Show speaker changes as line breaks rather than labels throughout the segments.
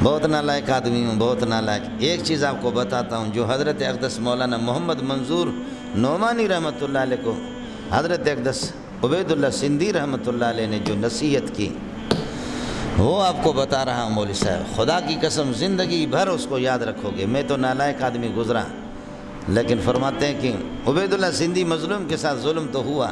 بہت نالائق آدمی ہوں، بہت نالائق۔ ایک چیز آپ کو بتاتا ہوں، جو حضرت اقدس مولانا محمد منظور نعمانی رحمۃ اللہ علیہ کو حضرت اقدس عبید اللہ سندھی رحمۃ اللہ علیہ نے جو نصیحت کی، وہ آپ کو بتا رہا ہوں مولوی صاحب، خدا کی قسم زندگی بھر اس کو یاد رکھو گے۔ میں تو نالائق آدمی گزرا، لیکن فرماتے ہیں کہ عبید اللہ سندھی مظلوم کے ساتھ ظلم تو ہوا۔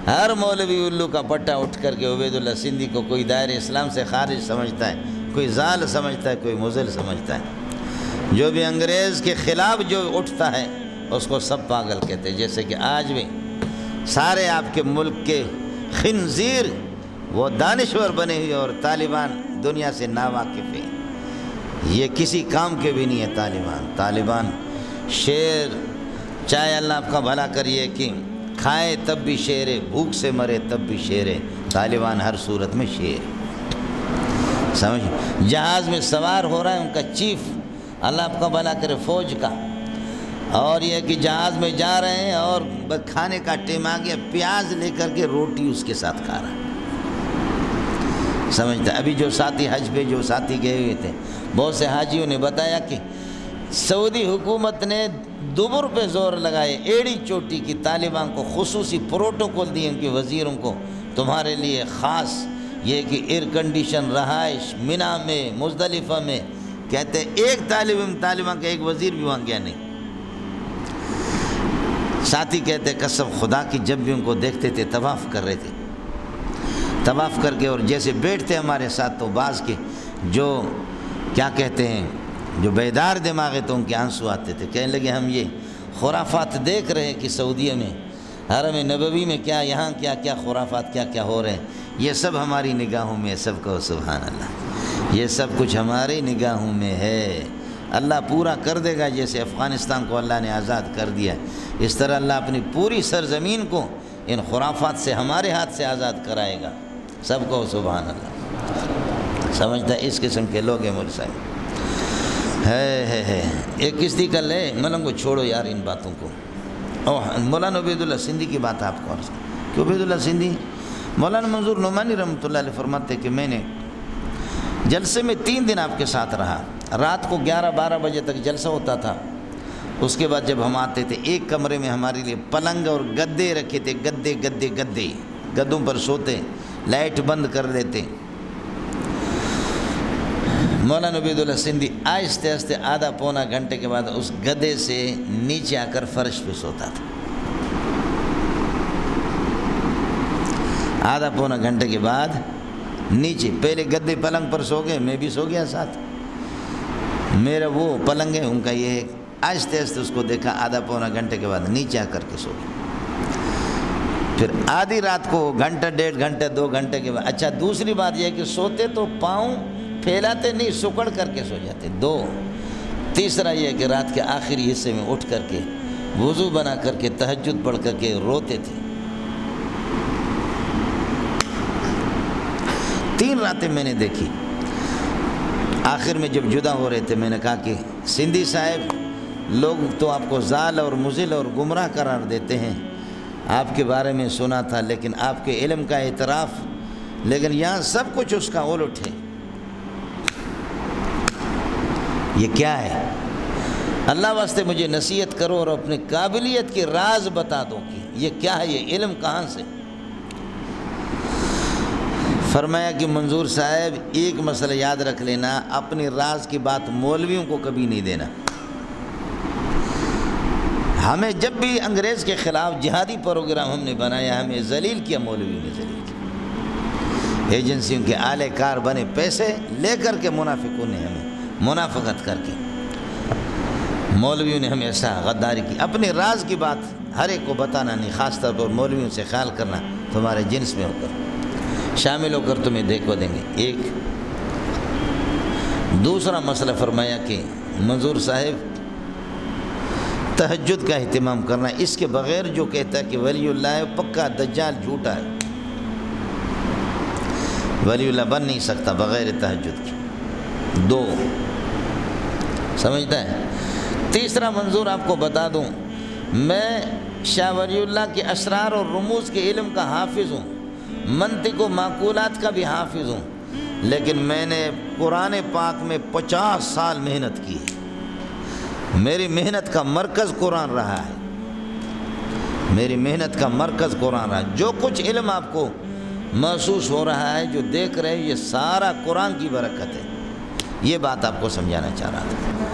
ہر مولوی الو کا پٹا اٹھ کر کے عبید اللہ سندھی کو کوئی دائرہ اسلام سے خارج سمجھتا ہے، کوئی ظال سمجھتا ہے، کوئی مضل سمجھتا ہے۔ جو بھی انگریز کے خلاف جو اٹھتا ہے اس کو سب پاگل کہتے ہیں۔ جیسے کہ آج بھی سارے آپ کے ملک کے خنزیر وہ دانشور بنے ہوئے، اور طالبان دنیا سے ناواقف ہیں، یہ کسی کام کے بھی نہیں ہے۔ طالبان شیر، چاہے اللہ آپ کا بھلا کریے کہ کھائے تب بھی شیر ہے، بھوک سے مرے تب بھی شیر ہے۔ طالبان ہر صورت میں شیر ہے، سمجھ۔ جہاز میں سوار ہو رہا ہے ان کا چیف، اللہ آپ کا بھلا کرے، فوج کا، اور یہ کہ جہاز میں جا رہے ہیں اور کھانے کا ٹائم آ گیا، پیاز لے کر کے روٹی اس کے ساتھ کھا رہا ہے، سمجھتا۔ ابھی جو ساتھی حج پہ جو ساتھی گئے ہوئے تھے، بہت سے حاجیوں نے بتایا کہ سعودی حکومت نے دبر پہ زور لگائے، ایڑی چوٹی کی، طالبان کو خصوصی پروٹوکول دیے ان کے وزیروں کو، تمہارے لیے خاص یہ کہ ایئر کنڈیشن رہائش منا میں، مزدلفہ میں۔ کہتے ایک طالبان کا ایک وزیر بھی وہاں گیا نہیں۔ ساتھی کہتے قسم خدا کی، جب بھی ان کو دیکھتے تھے طواف کر رہے تھے، طواف کر کے، اور جیسے بیٹھتے ہمارے ساتھ تو بعض کے جو کیا کہتے ہیں جو بیدار دماغ ہے تو ان کے آنسو آتے تھے، کہنے لگے ہم یہ خرافات دیکھ رہے ہیں کہ سعودیہ میں حرم نبوی میں کیا، یہاں کیا کیا خرافات کیا کیا ہو رہے ہیں، یہ سب ہماری نگاہوں میں ہے۔ سب کو سبحان اللہ، یہ سب کچھ ہماری نگاہوں میں ہے۔ اللہ پورا کر دے گا، جیسے افغانستان کو اللہ نے آزاد کر دیا، اس طرح اللہ اپنی پوری سرزمین کو ان خرافات سے ہمارے ہاتھ سے آزاد کرائے گا۔ سب کو سبحان اللہ، سمجھتا ہے اس قسم کے لوگ ہیں مول صاحب۔ ہے ایک کشتی کا لے ملنگ کو چھوڑو یار ان باتوں کو۔ مولانا عبید اللہ سندھی کی بات آپ کو عرض کہ عبید اللہ سندھی مولانا منظور نعمانی رحمۃ اللہ علیہ فرماتے کہ میں نے جلسے میں 3 دن آپ کے ساتھ رہا، رات کو 11-12 بجے تک جلسہ ہوتا تھا۔ اس کے بعد جب ہم آتے تھے، ایک کمرے میں ہمارے لیے پلنگ اور گدے رکھے تھے، گدے گدوں پر سوتے، لائٹ بند کر دیتے۔ مولانا عبید اللہ سندھی آہستہ آہستہ آدھا پونا گھنٹے کے بعد اس گدے سے نیچے آ کر فرش پہ سوتا تھا۔ آدھا پونا گھنٹے کے بعد نیچے، پہلے گدے پلنگ پر سو گئے، میں بھی سو گیا ساتھ، میرا وہ پلنگ ہے ان کا یہ ہے، آہستہ آہستہ اس کو دیکھا، آدھا پونا گھنٹے کے بعد نیچے آ کر کے سو گئے۔ پھر آدھی رات کو گھنٹہ 1.5 گھنٹے 2 گھنٹے کے بعد، اچھا دوسری بات یہ ہے کہ سوتے تو پاؤں پھیلاتے نہیں، سکڑ کر کے سو جاتے، 2۔ تیسرا یہ ہے کہ رات کے آخری حصے میں اٹھ کر کے وضو بنا کر کے تہجد پڑھ کر کے روتے تھے۔ 3 راتیں میں نے دیکھی۔ آخر میں جب جدا ہو رہے تھے میں نے کہا کہ سندھی صاحب، لوگ تو آپ کو ضال اور مضل اور گمراہ قرار دیتے ہیں، آپ کے بارے میں سنا تھا، لیکن آپ کے علم کا اعتراف، لیکن یہاں سب کچھ اس کا الٹ ہے۔ یہ کیا ہے؟ اللہ واسطے مجھے نصیحت کرو اور اپنی قابلیت کے راز بتا دو کہ یہ کیا ہے، یہ علم کہاں سے؟ فرمایا کہ منظور صاحب ایک مسئلہ یاد رکھ لینا، اپنی راز کی بات مولویوں کو کبھی نہیں دینا۔ ہمیں جب بھی انگریز کے خلاف جہادی پروگرام ہم نے بنایا، ہمیں ذلیل کیا، مولویوں نے ذلیل کیا، ایجنسیوں کے اعلی کار بنے، پیسے لے کر کے منافقوں نے ہمیں منافقت کر کے، مولویوں نے ہمیں ایسا غداری کی۔ اپنے راز کی بات ہر ایک کو بتانا نہیں، خاص طور پر مولویوں سے خیال کرنا، تمہارے جنس میں ہو کر شامل ہو کر تمہیں دیکھو دیں گے۔ ایک دوسرا مسئلہ فرمایا کہ منظور صاحب تہجد کا اہتمام کرنا، اس کے بغیر جو کہتا ہے کہ ولی اللہ ہے، پکا دجال جھوٹا ہے، ولی اللہ بن نہیں سکتا بغیر تہجد کے۔ 2 سمجھتا ہے۔ تیسرا منظور آپ کو بتا دوں، میں شاہ ولی اللہ کے اسرار اور رموز کے علم کا حافظ ہوں، منطق و معقولات کا بھی حافظ ہوں، لیکن میں نے قرآن پاک میں 50 سال محنت کی ہے۔ میری محنت کا مرکز قرآن رہا ہے، میری محنت کا مرکز قرآن رہا ہے۔ جو کچھ علم آپ کو محسوس ہو رہا ہے، جو دیکھ رہے ہیں، یہ سارا قرآن کی برکت ہے۔ یہ بات آپ کو سمجھانا چاہ رہا تھا۔